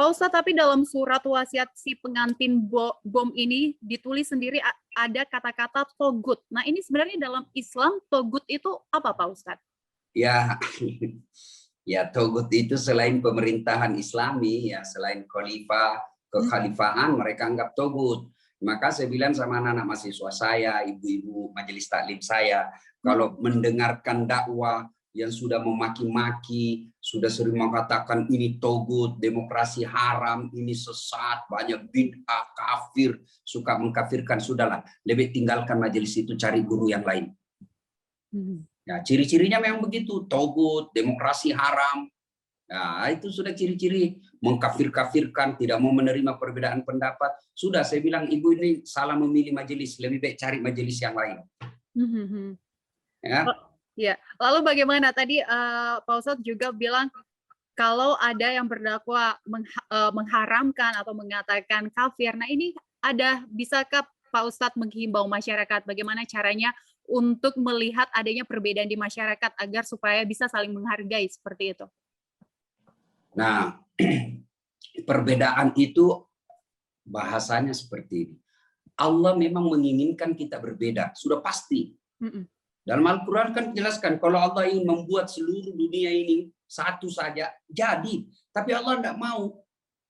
Pak Ustadz, tapi dalam surat wasiat si pengantin bom ini ditulis sendiri ada kata-kata togut. Nah, ini sebenarnya dalam Islam togut itu apa, Pak Ustadz? Ya, ya togut itu selain pemerintahan Islami, ya selain kekhalifahan mereka anggap togut. Maka saya bilang sama anak-anak mahasiswa saya, ibu-ibu majelis taklim saya, kalau mendengarkan dakwah yang sudah memaki-maki, sudah sering mengatakan ini togut, demokrasi haram, ini sesat, banyak bid'ah, kafir, suka mengkafirkan, sudahlah, lebih tinggalkan majelis itu, cari guru yang lain. Ya, ciri-cirinya memang begitu, togut, demokrasi haram. Nah, itu sudah ciri-ciri mengkafir-kafirkan, tidak mau menerima perbedaan pendapat. Sudah, saya bilang ibu ini salah memilih majelis, lebih baik cari majelis yang lain. Ya. Ya, lalu bagaimana tadi Pak Ustadz juga bilang kalau ada yang berdakwah mengharamkan atau mengatakan kafir. Nah, ini bisakah Pak Ustadz menghimbau masyarakat bagaimana caranya untuk melihat adanya perbedaan di masyarakat agar supaya bisa saling menghargai seperti itu? Nah, perbedaan itu bahasanya seperti ini. Allah memang menginginkan kita berbeda, sudah pasti. Dalam Al-Quran kan jelaskan kalau Allah ingin membuat seluruh dunia ini satu saja, jadi. Tapi Allah tidak mau.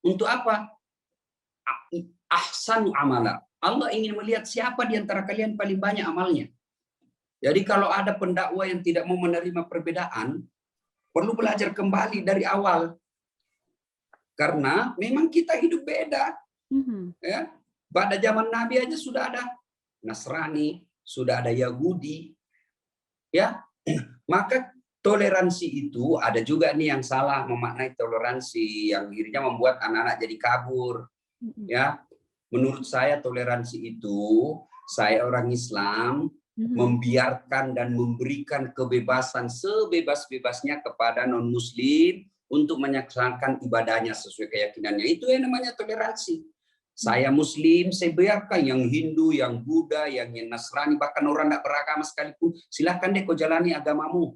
Untuk apa? Ahsanu amala. Allah ingin melihat siapa di antara kalian paling banyak amalnya. Jadi kalau ada pendakwa yang tidak mau menerima perbedaan, perlu belajar kembali dari awal. Karena memang kita hidup beda. Ya. Pada zaman Nabi aja sudah ada Nasrani, sudah ada Yahudi. Ya, maka toleransi itu ada juga nih yang salah memaknai toleransi yang akhirnya membuat anak-anak jadi kabur. Ya, menurut saya toleransi itu saya orang Islam membiarkan dan memberikan kebebasan sebebas-bebasnya kepada non-Muslim untuk menyaksikan ibadahnya sesuai keyakinannya. Itu yang namanya toleransi. Saya Muslim, saya biarkan yang Hindu, yang Buddha, yang Nasrani, bahkan orang tidak beragama sekalipun, silahkan deh kau jalani agamamu.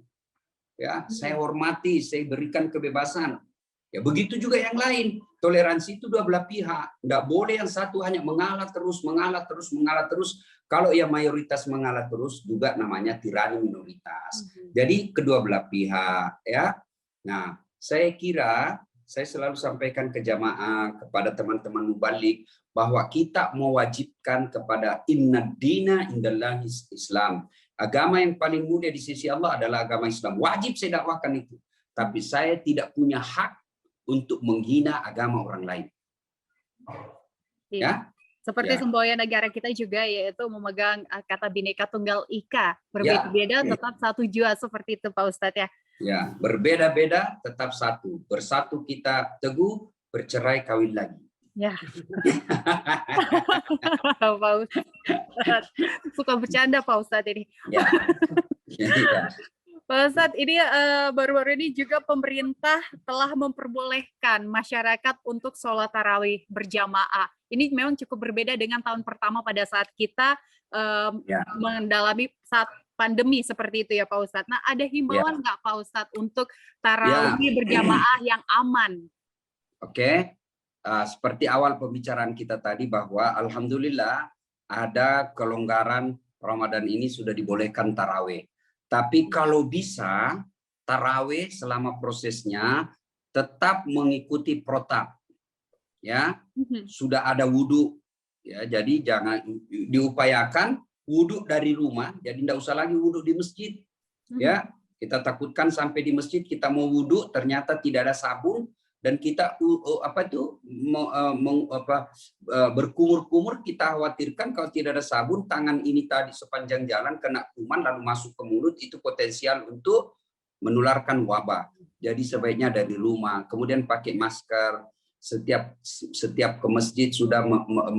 Ya, saya hormati, saya berikan kebebasan. Ya, begitu juga yang lain. Toleransi itu dua belah pihak. Tidak boleh yang satu hanya mengalah terus, mengalah terus, mengalah terus. Kalau yang mayoritas mengalah terus, juga namanya tirani minoritas. Jadi kedua belah pihak. Ya. Nah, saya kira saya selalu sampaikan ke jamaah, kepada teman-teman mubalik, bahwa kita mewajibkan kepada inna dina indallahi Islam. Agama yang paling mulia di sisi Allah adalah agama Islam. Wajib saya dakwahkan itu. Tapi saya tidak punya hak untuk menghina agama orang lain. Ya? Seperti semboyan negara kita juga, yaitu memegang kata Bhinneka Tunggal Ika. Berbeda-beda tetap satu jua, seperti itu Pak Ustadz ya. Ya, berbeda-beda tetap satu. Bersatu kita teguh, bercerai kawin lagi. Ya. Pak Ustadz. Suka bercanda Pak Ustadz ini. Ya. Ya. Pak Ustadz, ini baru-baru ini juga pemerintah telah memperbolehkan masyarakat untuk sholat tarawih berjamaah. Ini memang cukup berbeda dengan tahun pertama pada saat kita mendalami saat pandemi seperti itu ya Pak Ustadz. Nah, ada himbauan nggak Pak Ustadz untuk tarawih berjamaah yang aman? Oke. Seperti awal pembicaraan kita tadi bahwa alhamdulillah ada kelonggaran Ramadan ini sudah dibolehkan tarawih. Tapi kalau bisa tarawih selama prosesnya tetap mengikuti protap. Ya, sudah ada wudhu. Ya, jadi jangan diupayakan wudhu dari rumah. Jadi tidak usah lagi wudhu di masjid. Ya, kita takutkan sampai di masjid kita mau wudhu ternyata tidak ada sabun. Dan kita berkumur-kumur, kita khawatirkan kalau tidak ada sabun, tangan ini tadi sepanjang jalan kena kuman lalu masuk ke mulut, itu potensial untuk menularkan wabah. Jadi sebaiknya dari rumah, kemudian pakai masker, setiap ke masjid sudah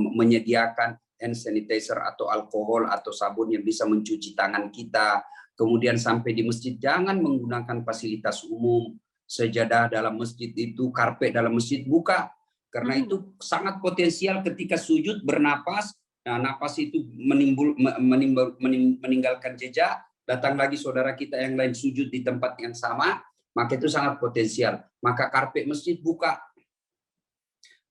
menyediakan hand sanitizer atau alkohol atau sabun yang bisa mencuci tangan kita. Kemudian sampai di masjid jangan menggunakan fasilitas umum. Sejadah dalam masjid itu, karpet dalam masjid buka, karena itu sangat potensial ketika sujud bernapas. Nah, napas itu meninggalkan jejak, datang lagi saudara kita yang lain sujud di tempat yang sama, maka itu sangat potensial. Maka karpet masjid buka.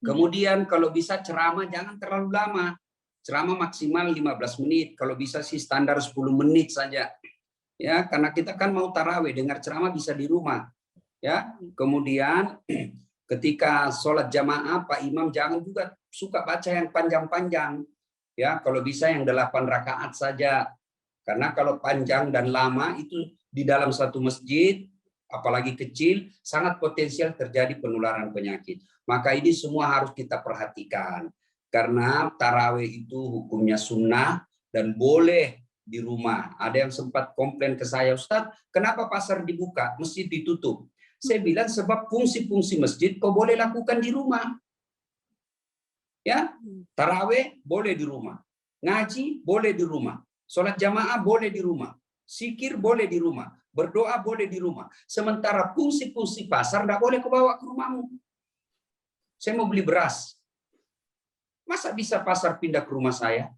Kemudian kalau bisa ceramah jangan terlalu lama. Ceramah maksimal 15 menit. Kalau bisa sih standar 10 menit saja. Ya, karena kita kan mau tarawih, dengar ceramah bisa di rumah. Ya, kemudian ketika sholat jamaah, Pak Imam jangan juga suka baca yang panjang-panjang. Ya, kalau bisa yang 8 rakaat saja. Karena kalau panjang dan lama itu di dalam satu masjid, apalagi kecil, sangat potensial terjadi penularan penyakit. Maka ini semua harus kita perhatikan. Karena tarawih itu hukumnya sunnah dan boleh di rumah. Ada yang sempat komplain ke saya, Ustadz, kenapa pasar dibuka, masjid ditutup? Saya bilang sebab fungsi-fungsi masjid kau boleh lakukan di rumah. Ya, tarawih boleh di rumah, ngaji boleh di rumah, sholat jamaah boleh di rumah, zikir boleh di rumah, berdoa boleh di rumah. Sementara fungsi-fungsi pasar tidak boleh kau bawa ke rumahmu. Saya mau beli beras, masa bisa pasar pindah ke rumah saya?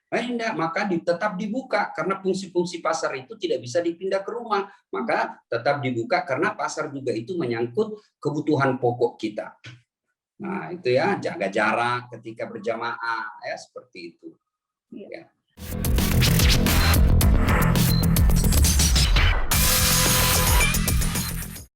Enggak, maka tetap dibuka karena fungsi-fungsi pasar itu tidak bisa dipindah ke rumah. Maka tetap dibuka karena pasar juga itu menyangkut kebutuhan pokok kita. Nah, itu ya, jaga jarak ketika berjamaah ya seperti itu. Ya.